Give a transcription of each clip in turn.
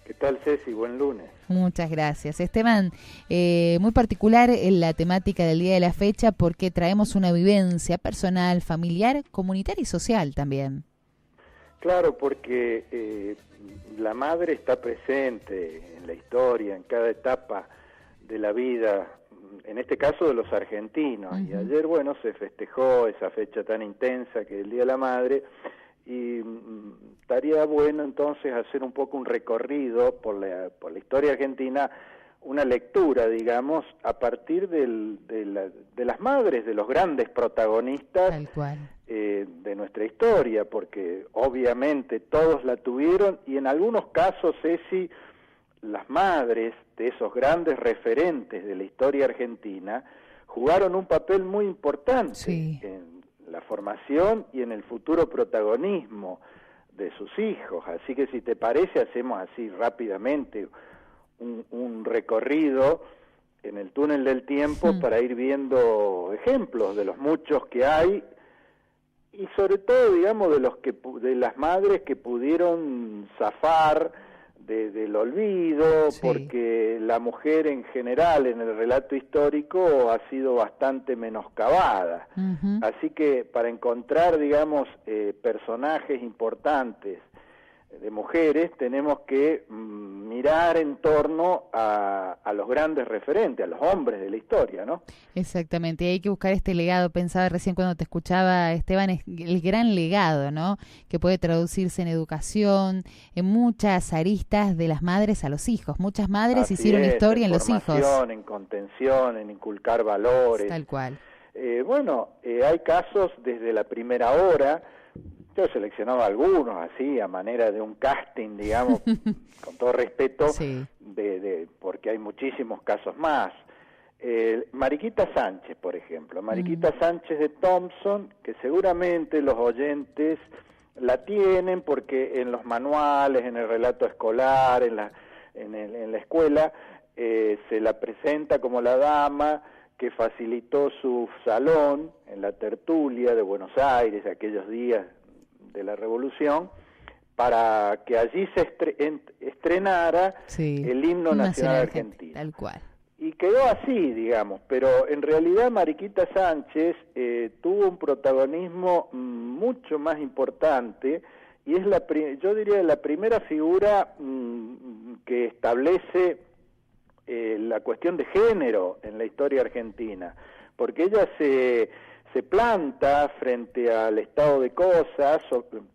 ¿Qué tal, Ceci? Buen lunes. Muchas gracias. Esteban, muy particular en la temática del día de la fecha porque traemos una vivencia personal, familiar, comunitaria y social también. Claro, porque la madre está presente en la historia, en cada etapa de la vida, en este caso de los argentinos. Uh-huh. Y ayer, bueno, se festejó esa fecha tan intensa que es el Día de la Madre, y estaría bueno entonces hacer un poco un recorrido por la historia argentina, una lectura, digamos, a partir de las madres, de los grandes protagonistas. Tal cual. De nuestra historia, porque obviamente todos la tuvieron, y en algunos casos, Ceci, las madres de esos grandes referentes de la historia argentina jugaron un papel muy importante, sí, en la formación y en el futuro protagonismo de sus hijos. Así que si te parece, hacemos así rápidamente un recorrido en el túnel del tiempo para ir viendo ejemplos de los muchos que hay, y sobre todo, digamos, de las madres que pudieron zafar del olvido, sí, porque la mujer en general en el relato histórico ha sido bastante menoscabada. Uh-huh. Así que para encontrar, digamos, personajes importantes de mujeres, tenemos que mirar en torno a los grandes referentes, a los hombres de la historia, ¿no? Exactamente, y hay que buscar este legado. Pensaba recién cuando te escuchaba, Esteban, es el gran legado, ¿no? Que puede traducirse en educación, en muchas aristas de las madres a los hijos. Muchas madres hicieron historia en los hijos. En contención, en inculcar valores. Tal cual. Hay casos desde la primera hora. Yo seleccionaba algunos así, a manera de un casting, digamos, con todo respeto, sí, porque hay muchísimos casos más. Mariquita Sánchez, por ejemplo. Mariquita Sánchez de Thompson, que seguramente los oyentes la tienen porque en los manuales, en el relato escolar, en la escuela, se la presenta como la dama que facilitó su salón en la tertulia de Buenos Aires, aquellos días de la Revolución, para que allí se estrenara, sí, el himno nacional argentino. Tal cual. Y quedó así, digamos, pero en realidad Mariquita Sánchez tuvo un protagonismo mucho más importante, y es yo diría la primera figura que establece la cuestión de género en la historia argentina, porque ella se planta frente al estado de cosas,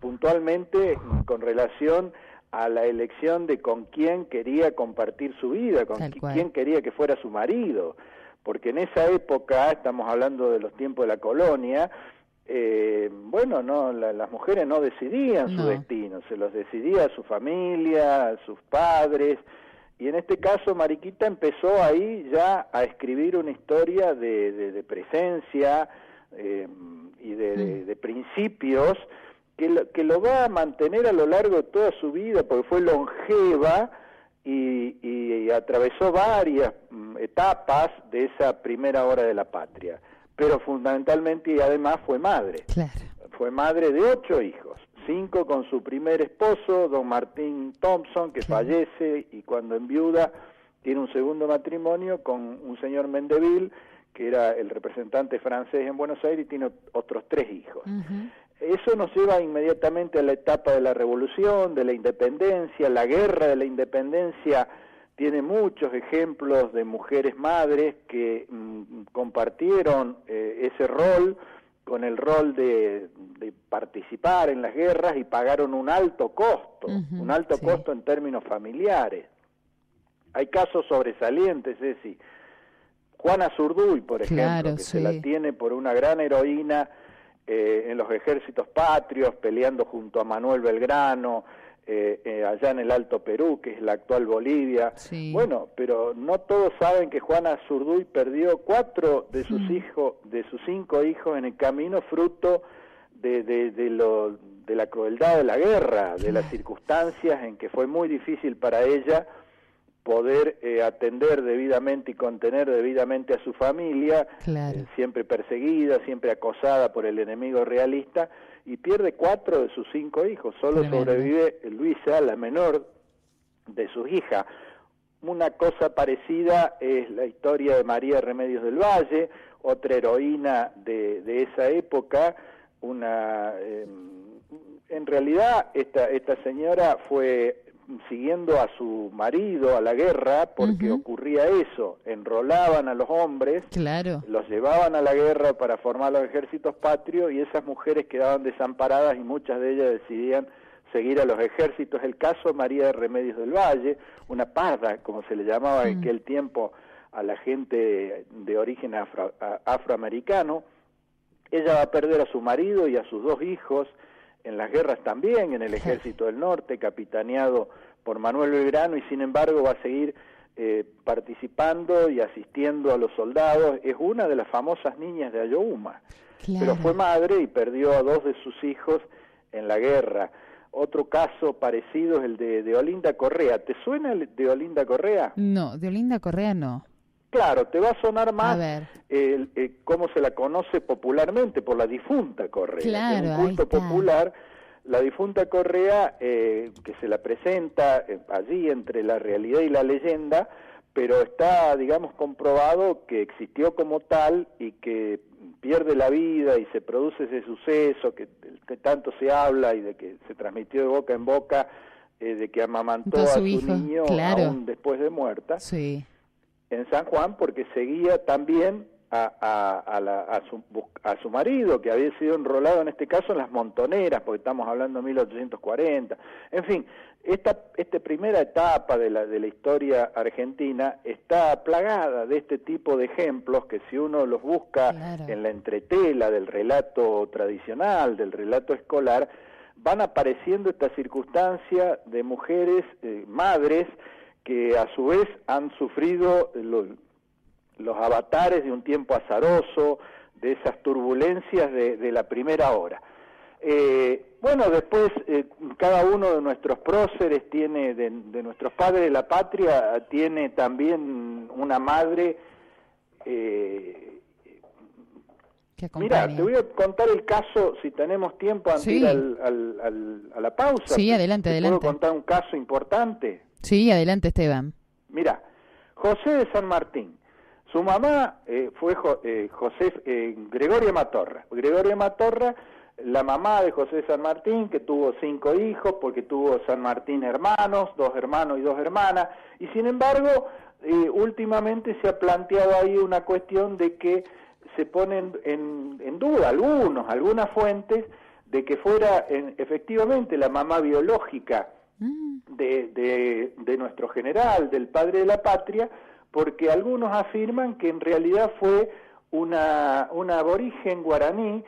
puntualmente con relación a la elección de con quién quería compartir su vida, con quién quería que fuera su marido, porque en esa época, estamos hablando de los tiempos de la colonia, las mujeres no decidían su destino, se los decidía su familia, sus padres, y en este caso Mariquita empezó ahí ya a escribir una historia de presencia, y de principios que lo va a mantener a lo largo de toda su vida, porque fue longeva y atravesó varias etapas de esa primera hora de la patria, pero fundamentalmente y además fue madre. Claro. Fue madre de 8 hijos, 5 con su primer esposo, don Martín Thompson, que fallece, y cuando enviuda tiene un segundo matrimonio con un señor Mendeville, que era el representante francés en Buenos Aires, y tiene otros 3 hijos. Uh-huh. Eso nos lleva inmediatamente a la etapa de la Revolución, de la Independencia. La Guerra de la Independencia tiene muchos ejemplos de mujeres madres que compartieron ese rol con el rol de participar en las guerras, y pagaron un alto costo, uh-huh, un alto costo en términos familiares. Hay casos sobresalientes, Ceci. Juana Zurduy, por ejemplo, que se la tiene por una gran heroína en los ejércitos patrios, peleando junto a Manuel Belgrano, allá en el Alto Perú, que es la actual Bolivia. Sí. Bueno, pero no todos saben que Juana Zurduy perdió 4 de sus hijos, de sus 5 hijos en el camino, fruto de la crueldad de la guerra, de las circunstancias en que fue muy difícil para ella poder atender debidamente y contener debidamente a su familia, siempre perseguida, siempre acosada por el enemigo realista, y pierde 4 de sus 5 hijos. Solo sobrevive Luisa, la menor de sus hijas. Una cosa parecida es la historia de María Remedios del Valle, otra heroína de esa época. En realidad esta señora fue siguiendo a su marido a la guerra porque ocurría eso, enrolaban a los hombres, claro, los llevaban a la guerra para formar los ejércitos patrios y esas mujeres quedaban desamparadas y muchas de ellas decidían seguir a los ejércitos. El caso de María de Remedios del Valle, una parda, como se le llamaba en aquel tiempo a la gente de origen afroamericano. Ella va a perder a su marido y a sus 2 hijos en las guerras también, en el Ejército del Norte, capitaneado por Manuel Belgrano, y sin embargo va a seguir participando y asistiendo a los soldados. Es una de las famosas niñas de Ayohuma, pero fue madre y perdió a 2 de sus hijos en la guerra. Otro caso parecido es el de Olinda Correa. ¿Te suena el de Olinda Correa? No, de Olinda Correa no. Claro, te va a sonar más cómo se la conoce popularmente, por la difunta Correa. Claro, en un culto popular, la difunta Correa, que se la presenta allí entre la realidad y la leyenda, pero está, digamos, comprobado que existió como tal y que pierde la vida y se produce ese suceso que tanto se habla y de que se transmitió de boca en boca, de que amamantó a su niño aún después de muerta. Sí. En San Juan, porque seguía también a su marido, que había sido enrolado en este caso en las Montoneras, porque estamos hablando de 1840. En fin, esta primera etapa de la historia argentina está plagada de este tipo de ejemplos que, si uno los busca en la entretela del relato tradicional, del relato escolar, van apareciendo estas circunstancias de mujeres, madres, que a su vez han sufrido los avatares de un tiempo azaroso, de esas turbulencias de la primera hora. Bueno, después cada uno de nuestros próceres tiene, de nuestros padres de la patria, tiene también una madre. Mira, te voy a contar el caso, si tenemos tiempo, antes de ir a la pausa. Sí, adelante, adelante. ¿Puedo contar un caso importante? Sí, adelante, Esteban. Mira, José de San Martín. Su mamá fue Gregoria Matorra. Gregoria Matorra, la mamá de José de San Martín, que tuvo 5 hijos, porque tuvo San Martín hermanos, 2 hermanos y 2 hermanas, y sin embargo, últimamente se ha planteado ahí una cuestión de que se ponen en duda algunas fuentes, de que fuera efectivamente la mamá biológica de nuestro general, del padre de la patria, porque algunos afirman que en realidad fue una aborigen guaraní,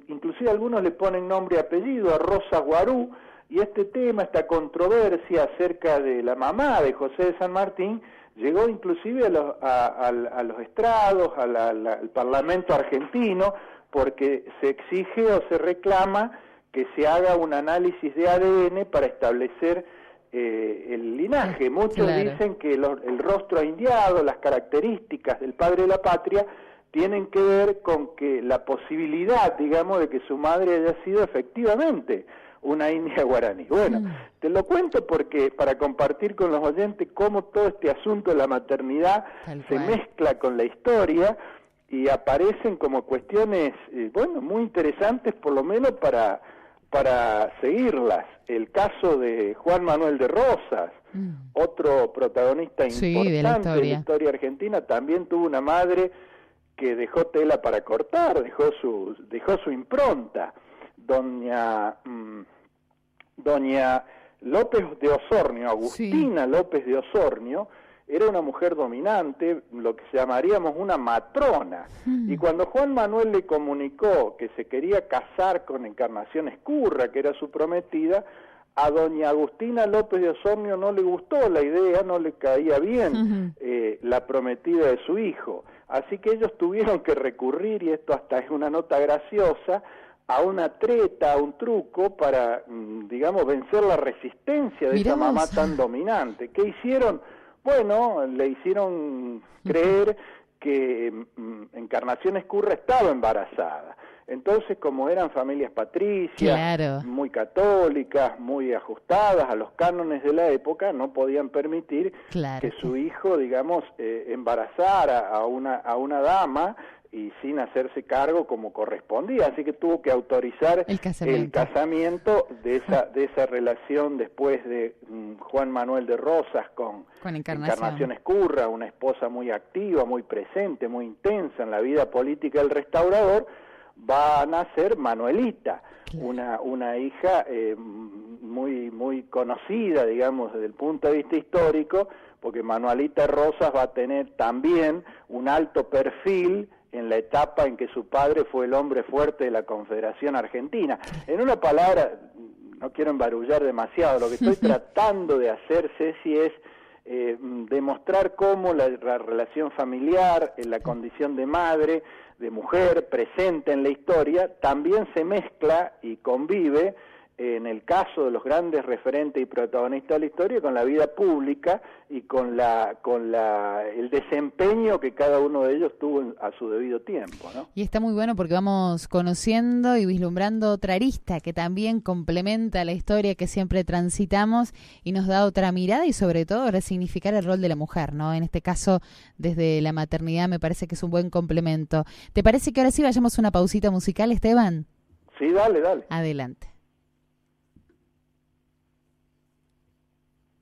inclusive algunos le ponen nombre y apellido a Rosa Guarú, y este tema, esta controversia acerca de la mamá de José de San Martín, llegó inclusive a los estrados, al Parlamento argentino, porque se exige o se reclama que se haga un análisis de ADN para establecer el linaje. Muchos dicen que el rostro indiado, las características del padre de la patria, tienen que ver con que la posibilidad, digamos, de que su madre haya sido efectivamente una india guaraní. Bueno, te lo cuento porque para compartir con los oyentes cómo todo este asunto de la maternidad se mezcla con la historia y aparecen como cuestiones, muy interesantes, por lo menos para seguirlas. El caso de Juan Manuel de Rosas, otro protagonista importante de la historia argentina, también tuvo una madre que dejó tela para cortar, dejó su impronta. Doña López de Osornio, Agustina López de Osornio, era una mujer dominante, lo que llamaríamos una matrona. Y cuando Juan Manuel le comunicó que se quería casar con Encarnación Escurra, que era su prometida, a doña Agustina López de Osornio no le gustó la idea, no le caía bien la prometida de su hijo. Así que ellos tuvieron que recurrir, y esto hasta es una nota graciosa, a una treta, a un truco para, digamos, vencer la resistencia de esa mamá tan dominante. ¿Qué hicieron? Bueno, le hicieron creer que Encarnación Escurra estaba embarazada. Entonces, como eran familias patricias, claro, muy católicas, muy ajustadas a los cánones de la época, no podían permitir claro, que su hijo, digamos, embarazara a una dama y sin hacerse cargo como correspondía, así que tuvo que autorizar el casamiento de esa relación después de Juan Manuel de Rosas con Encarnación Ezcurra, una esposa muy activa, muy presente, muy intensa en la vida política del Restaurador. Va a nacer Manuelita, una hija muy conocida, digamos, desde el punto de vista histórico, porque Manuelita Rosas va a tener también un alto perfil en la etapa en que su padre fue el hombre fuerte de la Confederación Argentina. En una palabra, no quiero embarullar demasiado, lo que estoy tratando de hacer, Ceci, es demostrar cómo la relación familiar, en la condición de madre, de mujer, presente en la historia, también se mezcla y convive, en el caso de los grandes referentes y protagonistas de la historia, con la vida pública y con el desempeño que cada uno de ellos tuvo a su debido tiempo, ¿no? Y está muy bueno porque vamos conociendo y vislumbrando otra arista que también complementa la historia que siempre transitamos y nos da otra mirada y sobre todo resignificar el rol de la mujer, ¿no? En este caso, desde la maternidad me parece que es un buen complemento. ¿Te parece que ahora sí vayamos a una pausita musical, Esteban? Sí, dale. Adelante.